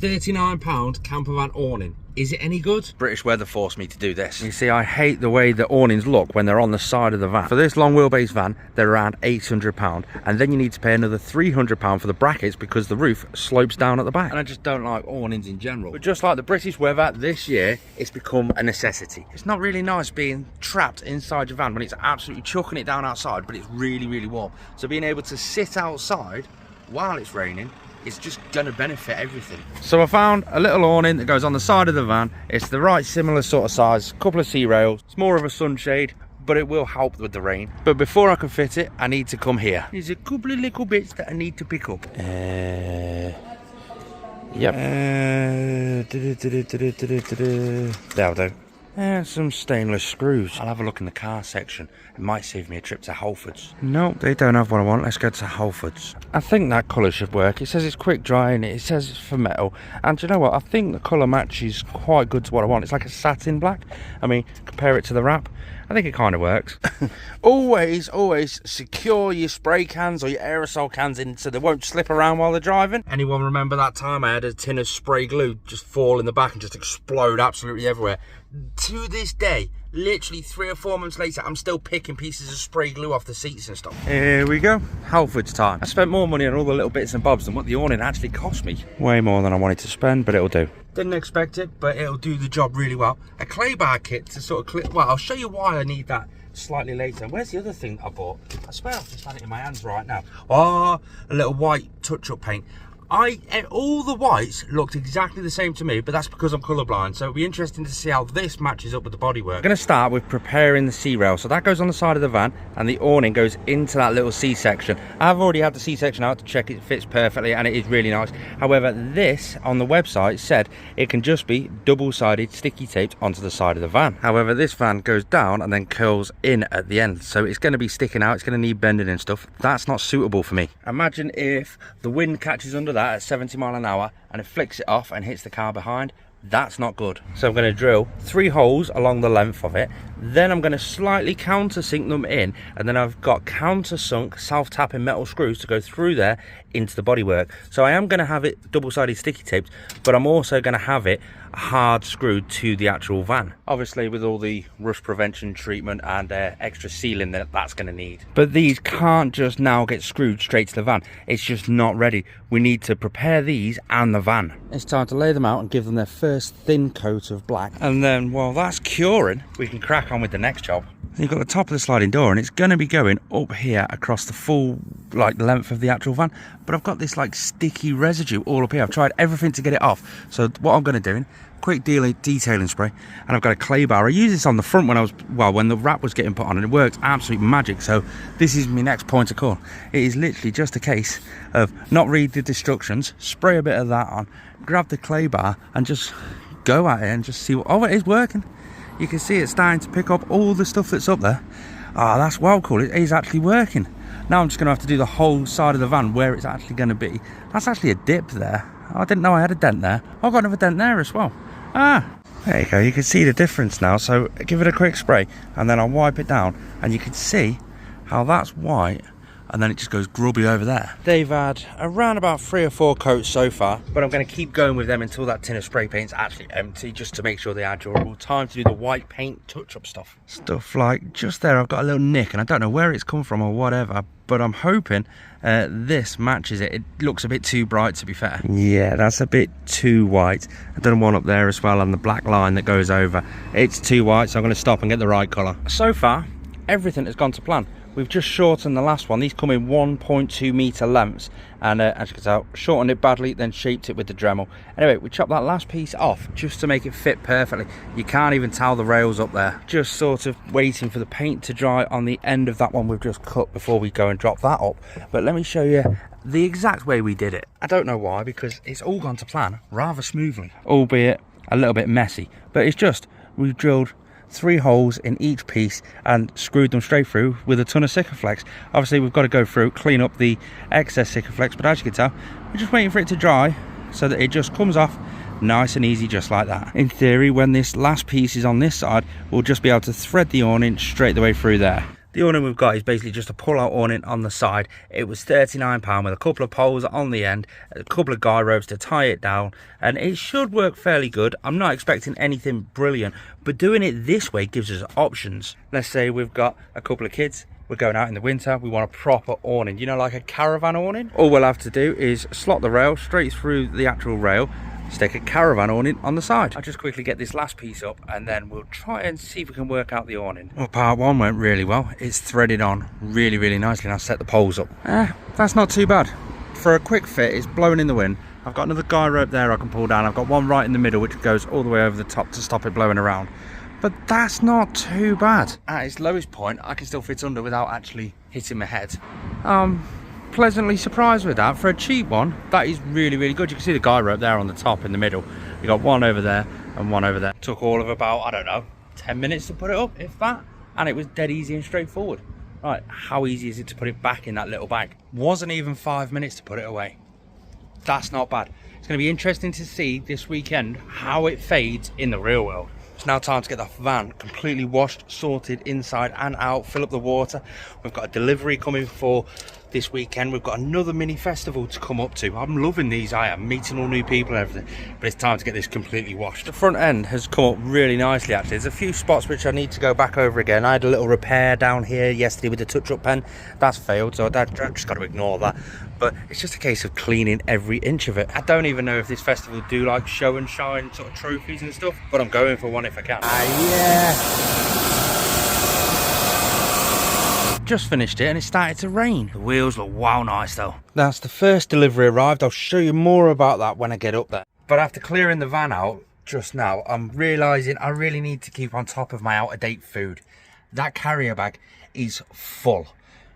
£39 Campervan awning. Is it any good? British weather forced me to do this. You see, I hate the way the awnings look when they're on the side of the van. For this long wheelbase van, they're around £800, and then you need to pay another £300 for the brackets because the roof slopes down at the back. And I just don't like awnings in general. But just like the British weather, this year, it's become a necessity. It's not really nice being trapped inside your van when it's absolutely chucking it down outside, but it's really, really warm. So being able to sit outside while it's raining, it's just gonna benefit everything. So I found a little awning that goes on the side of the van. It's the right similar sort of size, couple of C-rails. It's more of a sunshade, but it will help with the rain. But before I can fit it, I need to come here. There's a couple of little bits that I need to pick up. Yep. That'll do. And some stainless screws. I'll have a look in the car section. It might save me a trip to Halfords. No, they don't have what I want. Let's go to Halfords. I think that colour should work. It says it's quick drying. It says it's for metal. And do you know what? I think the colour matches quite good to what I want. It's like a satin black. I mean, compare it to the wrap. I think it kind of works. always secure your spray cans or your aerosol cans in so they won't slip around while they're driving. Anyone remember that time I had a tin of spray glue just fall in the back and just explode absolutely everywhere? To this day, literally 3 or 4 months later, I'm still picking pieces of spray glue off the seats and stuff. Here we go, Halfords time. I spent more money on all the little bits and bobs than what the awning actually cost me. Way more than I wanted to spend, but it'll do. Didn't expect it, but it'll do the job really well. A clay bar kit to sort of clip. Well, I'll show you why I need that slightly later. Where's the other thing I bought? I swear I've just had it in my hands right now. Oh, a little white touch-up paint. All the whites looked exactly the same to me, but that's because I'm colourblind, so it'll be interesting to see how this matches up with the bodywork. I'm going to start with preparing the C-rail, so that goes on the side of the van and the awning goes into that little C-section. I've already had the C-section out to check it fits perfectly and it is really nice. However, this on the website said it can just be double-sided sticky taped onto the side of the van. However, this van goes down and then curls in at the end, so it's going to be sticking out, it's going to need bending and stuff. That's not suitable for me. Imagine if the wind catches under that at 70 miles an hour and it flicks it off and hits the car behind. That's not good. So I'm going to drill 3 holes along the length of it, then I'm going to slightly countersink them in, and then I've got countersunk self-tapping metal screws to go through there into the bodywork. So I am going to have it double-sided sticky taped, but I'm also going to have it hard screwed to the actual van, obviously with all the rust prevention treatment and extra sealing that's going to need. But these can't just now get screwed straight to the van. It's just not ready. We need to prepare these and the van. It's time to lay them out and give them their first thin coat of black, and then while that's curing, we can crack on with the next job. You've got the top of the sliding door and it's going to be going up here across the full length of the actual van, but I've got this sticky residue all up here. I've tried everything to get it off, so what I'm going to do, quick detailing spray, and I've got a clay bar. I used this on the front when the wrap was getting put on, and it worked absolute magic. So this is my next point of call. It is literally just a case of not read the instructions, spray a bit of that on, grab the clay bar and just go at it and just see what, oh, it is working. You can see it starting to pick up all the stuff that's up there. Oh, that's well cool. It is actually working. Now I'm just going to have to do the whole side of the van where it's actually going to be. That's actually a dip there. I didn't know I had a dent there. I've got another dent there as well. Ah, there you go. You can see the difference now. So give it a quick spray and then I'll wipe it down, and you can see how that's white and then it just goes grubby over there. They've had around about 3 or 4 coats so far, but I'm going to keep going with them until that tin of spray paint's actually empty, just to make sure they are durable. Time to do the white paint touch-up stuff. Stuff like just there, I've got a little nick and I don't know where it's come from or whatever, but I'm hoping this matches it. It looks a bit too bright, to be fair. Yeah, that's a bit too white. I've done one up there as well on the black line that goes over. It's too white, so I'm going to stop and get the right colour. So far, everything has gone to plan. We've just shortened the last one. These come in 1.2 metre lengths, and as you can tell, shortened it badly, then shaped it with the Dremel. Anyway, we chopped that last piece off just to make it fit perfectly. You can't even tell the rails up there. Just sort of waiting for the paint to dry on the end of that one we've just cut before we go and drop that up. But let me show you the exact way we did it. I don't know why, because it's all gone to plan rather smoothly, albeit a little bit messy. But it's just, we've drilled 3 holes in each piece and screwed them straight through with a ton of Sikaflex. Obviously we've got to go through, clean up the excess Sikaflex, but as you can tell, we're just waiting for it to dry so that it just comes off nice and easy, just like that. In theory, when this last piece is on this side, we'll just be able to thread the awning straight the way through there. The awning we've got is basically just a pull-out awning on the side. It was £39 with a couple of poles on the end, a couple of guy ropes to tie it down, and it should work fairly good. I'm not expecting anything brilliant, but doing it this way gives us options. Let's say we've got a couple of kids, we're going out in the winter, we want a proper awning, you know, like a caravan awning. All we'll have to do is slot the rail straight through the actual rail, stick a caravan awning on the side. I'll just quickly get this last piece up and then we'll try and see if we can work out the awning. Well, part one went really well. It's threaded on really nicely, and I'll set the poles up. That's not too bad. For a quick fit, it's blowing in the wind. I've got another guy rope there I can pull down. I've got one right in the middle which goes all the way over the top to stop it blowing around. But that's not too bad. At its lowest point, I can still fit under without actually hitting my head. Pleasantly surprised with that. For a cheap one, that is really good. You can see the guy rope there on the top in the middle. You got one over there and one over there. Took all of about, I don't know, 10 minutes to put it up, if that, and it was dead easy and straightforward. Right, how easy is it to put it back in that little bag? Wasn't even 5 minutes to put it away. That's not bad. It's going to be interesting to see this weekend how it fades in the real world. It's now time to get the van completely washed, sorted inside and out, fill up the water. We've got a delivery coming for this weekend. We've got another mini festival to come up to. I'm loving these, I am, meeting all new people and everything, but it's time to get this completely washed. The front end has come up really nicely actually. There's a few spots which I need to go back over again. I had a little repair down here yesterday with the touch-up pen. That's failed, so I just got to ignore that. But it's just a case of cleaning every inch of it. I don't even know if this festival do like show and shine sort of trophies and stuff, but I'm going for one if I can. Yeah. Just finished it and it started to rain. The wheels look wow nice though. That's the first delivery arrived. I'll show you more about that when I get up there. But after clearing the van out just now, I'm realising I really need to keep on top of my out-of-date food. That carrier bag is full.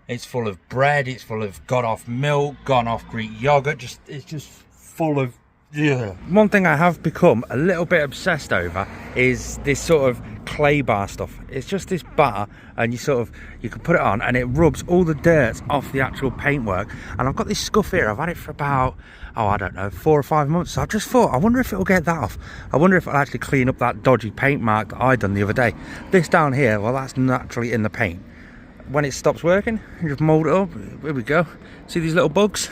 It's full of bread, it's full of gone off milk, gone off Greek yogurt, it's just full of, yeah. One thing I have become a little bit obsessed over is this sort of clay bar stuff. It's just this bar and you can put it on and it rubs all the dirt off the actual paintwork. And I've got this scuff here, I've had it for about, oh I don't know, 4 or 5 months. So I just thought, I wonder if it'll get that off. I wonder if it'll actually clean up that dodgy paint mark that I done the other day. This down here, well that's naturally in the paint. When it stops working, you just mould it up. Here we go. See these little bugs?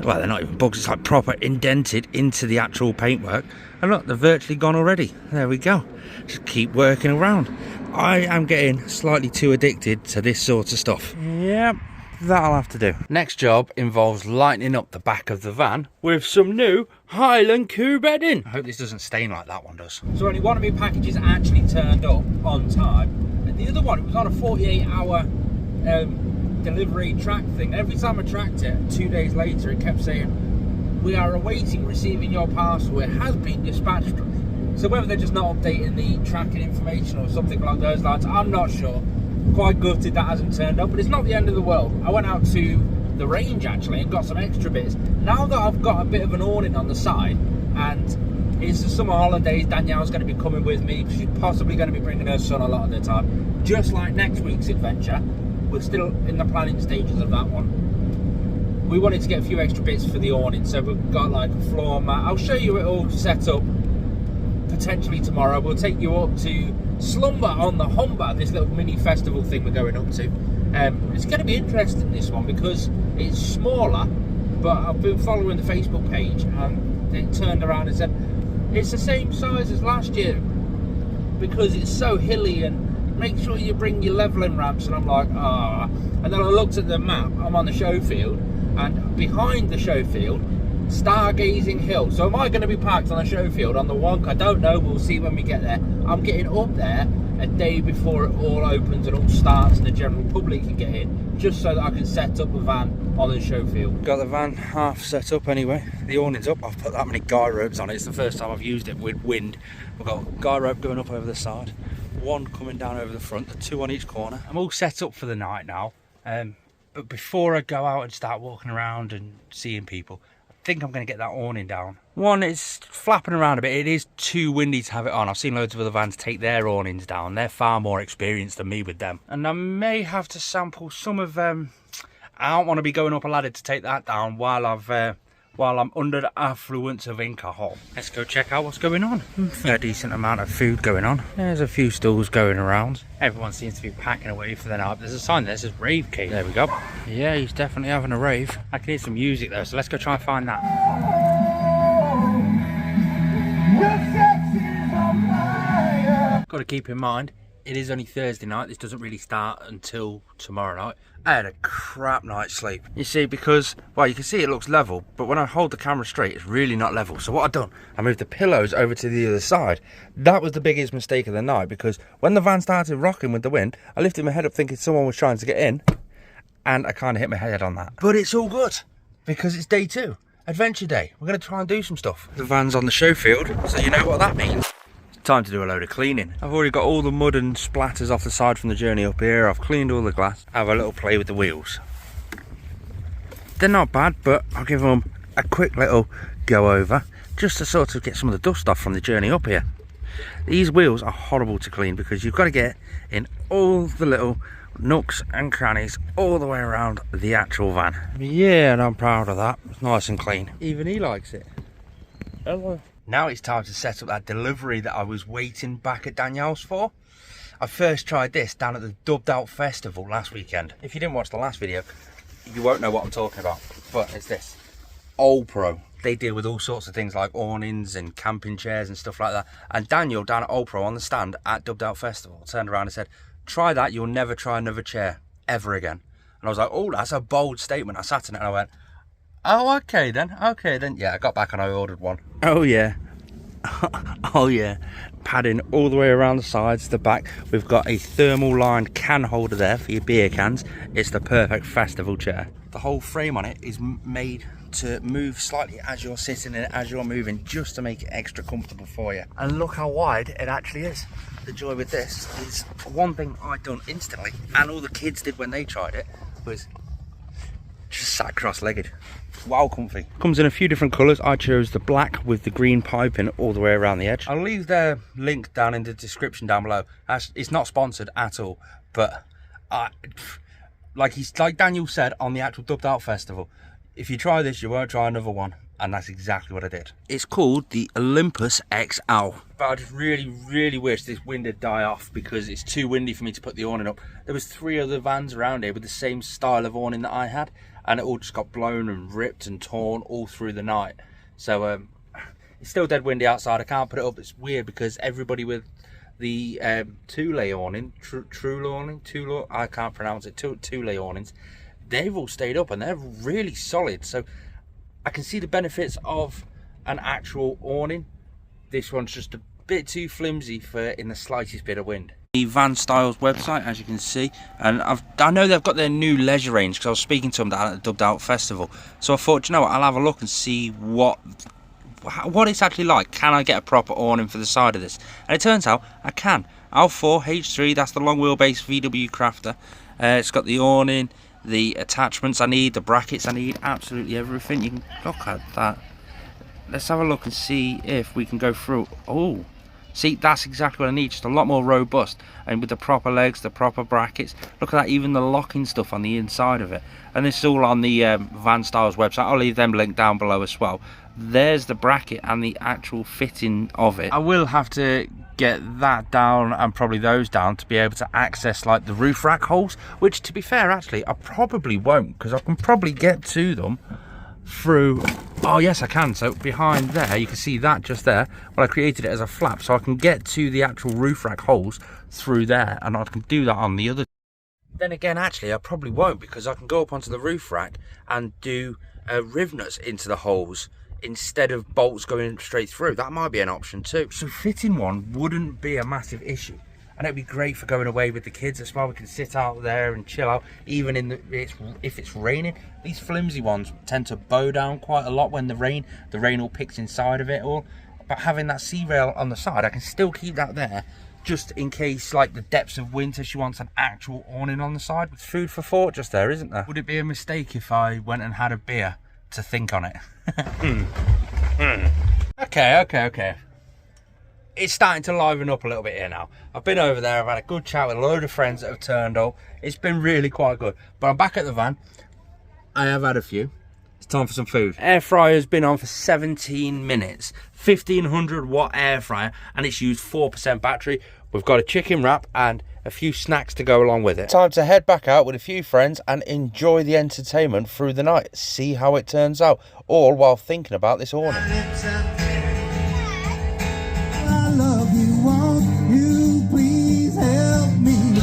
Well, they're not even bugs, it's like proper indented into the actual paintwork. And look, they're virtually gone already. There we go. Just keep working around. I am getting slightly too addicted to this sort of stuff. Yep, that'll have to do. Next job involves lightening up the back of the van with some new Highland Coup bedding. I hope this doesn't stain like that one does. So only one of my packages actually turned up on time. The other one, it was on a 48-hour delivery track thing. Every time I tracked it, 2 days later, it kept saying, we are awaiting receiving your parcel. It has been dispatched. So whether they're just not updating the tracking information or something along those lines, I'm not sure. Quite gutted that hasn't turned up, but it's not the end of the world. I went out to the range actually and got some extra bits. Now that I've got a bit of an awning on the side and it's the summer holidays, Danielle's going to be coming with me. She's possibly going to be bringing her son a lot of the time. Just like next week's adventure, we're still in the planning stages of that one. We wanted to get a few extra bits for the awning, so we've got like a floor mat. I'll show you it all set up potentially tomorrow. We'll take you up to Slumber on the Humber, this little mini festival thing we're going up to. It's going to be interesting, this one, because it's smaller, but I've been following the Facebook page and they turned around and said, it's the same size as last year because it's so hilly and make sure you bring your leveling ramps. And I'm like, ah. And then I looked at the map, I'm on the show field, and behind the show field, Stargazing Hill. So am I going to be parked on the show field on the Wonk? I don't know, we'll see when we get there. I'm getting up there a day before it all opens and all starts and the general public can get in, just so that I can set up a van on the show field. Got the van half set up anyway. The awning's up. I've put that many guy ropes on it. It's the first time I've used it with wind. We've got guy rope going up over the side, one coming down over the front, the 2 on each corner. I'm all set up for the night now, but before I go out and start walking around and seeing people, I think I'm going to get that awning down. One, it's flapping around a bit. It is too windy to have it on. I've seen loads of other vans take their awnings down. They're far more experienced than me with them. And I may have to sample some of them. I don't want to be going up a ladder to take that down while I've while I'm under the affluence of alcohol. Let's go check out what's going on. A decent amount of food going on. There's a few stalls going around. Everyone seems to be packing away for the night. There's a sign that says rave key. There we go. Yeah, he's definitely having a rave. I can hear some music though, so let's go try and find that. Got to keep in mind, it is only Thursday night. This doesn't really start until tomorrow night. I had a crap night's sleep. You see, because, well, you can see it looks level, but when I hold the camera straight, it's really not level. So what I've done, I moved the pillows over to the other side. That was the biggest mistake of the night, because when the van started rocking with the wind, I lifted my head up thinking someone was trying to get in, and I kind of hit my head on that. But it's all good, because it's day 2, adventure day. We're going to try and do some stuff. The van's on the show field, so you know what that means. Time to do a load of cleaning. I've already got all the mud and splatters off the side from the journey up here. I've cleaned all the glass. Have a little play with the wheels. They're not bad, but I'll give them a quick little go over just to sort of get some of the dust off from the journey up here. These wheels are horrible to clean because you've got to get in all the little nooks and crannies all the way around the actual van. Yeah, and I'm proud of that. It's nice and clean. Even he likes it. Hello. Now it's time to set up that delivery that I was waiting back at Danielle's for. I first tried this down at the Dubbed Out Festival last weekend. If you didn't watch the last video, you won't know what I'm talking about. But it's this, olpro. They deal with all sorts of things like awnings and camping chairs and stuff like that. And Daniel down at olpro on the stand at Dubbed Out Festival turned around and said, try that, you'll never try another chair ever again. And I was like, oh, that's a bold statement. I sat in it and I went, oh, okay then. Yeah, I got back and I ordered one. Oh yeah. Oh yeah. Padding all the way around the sides, the back. We've got a thermal lined can holder there for your beer cans. It's the perfect festival chair. The whole frame on it is made to move slightly as you're sitting in it, as you're moving, just to make it extra comfortable for you. And look how wide it actually is. The joy with this is one thing I done instantly, and all the kids did when they tried it, was just sat cross-legged. Wow, comfy. Comes in a few different colours. I chose the black with the green piping all the way around the edge. I'll leave their link down in the description down below. It's not sponsored at all, but like Daniel said on the actual Dubbed Out Festival, if you try this, you won't try another one. And that's exactly what I did. It's called the Olympus XL. But I just really wish this wind had died off because it's too windy for me to put the awning up. There was 3 other vans around here with the same style of awning that I had, and it all just got blown and ripped and torn all through the night. So it's still dead windy outside. I can't put it up. It's weird because everybody with the two-lay awning, I can't pronounce it, two-lay awnings, they've all stayed up and they're really solid. So I can see the benefits of an actual awning. This one's just a bit too flimsy for in the slightest bit of wind. The VANstyles website, as you can see, and I know they've got their new leisure range because I was speaking to them down at the Dubbed Out Festival. So I thought, you know what, I'll have a look and see what it's actually like. Can I get a proper awning for the side of this? And it turns out I can. L4 H3, that's the long wheelbase VW Crafter. It's got the awning, the attachments I need, the brackets I need, absolutely everything. You can look at that. Let's have a look and see if we can go through. Oh, see, that's exactly what I need, just a lot more robust, and with the proper legs, the proper brackets. Look at that, even the locking stuff on the inside of it. And this is all on the VANstyles website. I'll leave them linked down below as well. There's the bracket and the actual fitting of it. I will have to get that down and probably those down to be able to access like the roof rack holes, which to be fair actually I probably won't, because I can probably get to them through, oh yes I can. So behind there you can see that just there, well I created it as a flap, so I can get to the actual roof rack holes through there, and I can do that on the other. Then again actually I probably won't, because I can go up onto the roof rack and do rivnets into the holes instead of bolts going straight through. That might be an option too. So fitting one wouldn't be a massive issue, and it'd be great for going away with the kids as well. We can sit out there and chill out, even in if it's raining. These flimsy ones tend to bow down quite a lot when the rain all picks inside of it all. But having that sea rail on the side, I can still keep that there just in case, like the depths of winter, she wants an actual awning on the side. It's food for thought just there, isn't there? Would it be a mistake if I went and had a beer to think on it? Okay. It's starting to liven up a little bit here now. I've been over there, I've had a good chat with a load of friends that have turned up. It's been really quite good. But I'm back at the van. I have had a few. It's It's time for some food. Air fryer's been on for 17 minutes. 1500 watt air fryer, and it's used 4% battery. We've got a chicken wrap and a few snacks to go along with it. Time to head back out with a few friends and enjoy the entertainment through the night. See how it turns out, all while thinking about this awning. I love you, won't you please help me?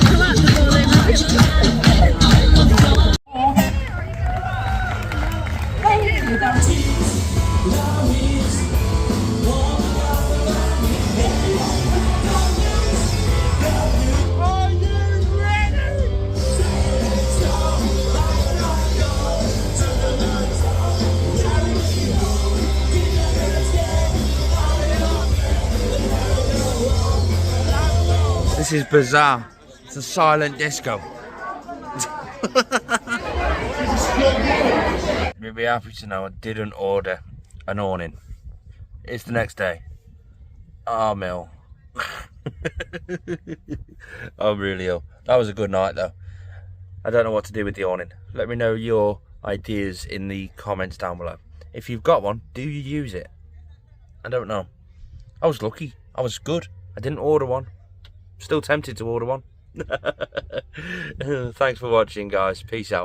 This is bizarre. It's a silent disco. You'll be happy to know I didn't order an awning. It's the next day. Oh, Mill. I'm really ill. That was a good night though. I don't know what to do with the awning. Let me know your ideas in the comments down below. If you've got one, do you use it? I don't know. I was lucky. I was good. I didn't order one. Still tempted to order one. Thanks for watching, guys. Peace out.